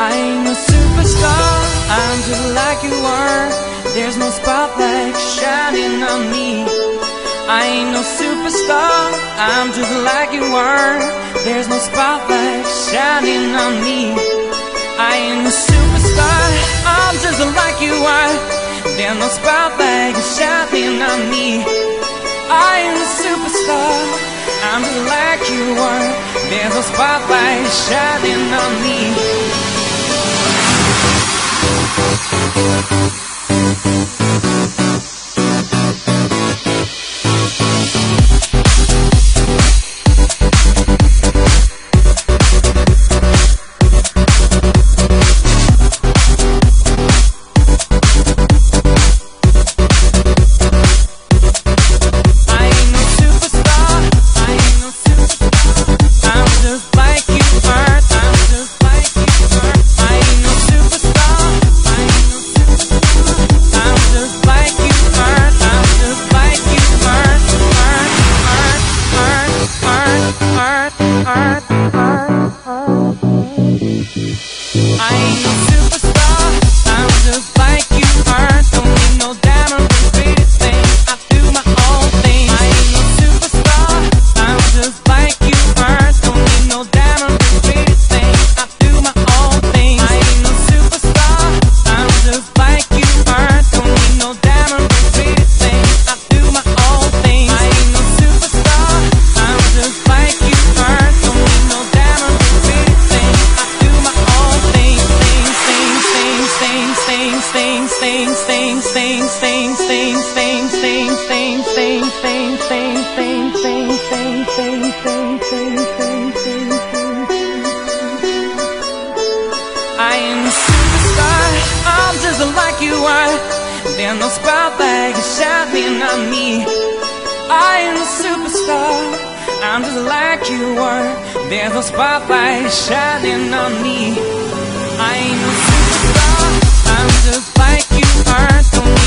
I ain't no superstar, I'm just like you are. There's no spotlight shining on me. I ain't no superstar, I'm just like you are. There's no spotlight shining on me. I ain't no superstar, I'm just like you are. There's no spotlight shining on me. I ain't a superstar, I'm just like you are. There's no spotlight shining on me. I ain't a superstar, I'm just like you are. There's no spotlight shining on me. I ain't a superstar, I'm just like you are. There's no spotlight shining on me. I ain't a superstar, I'm just like you are. Don't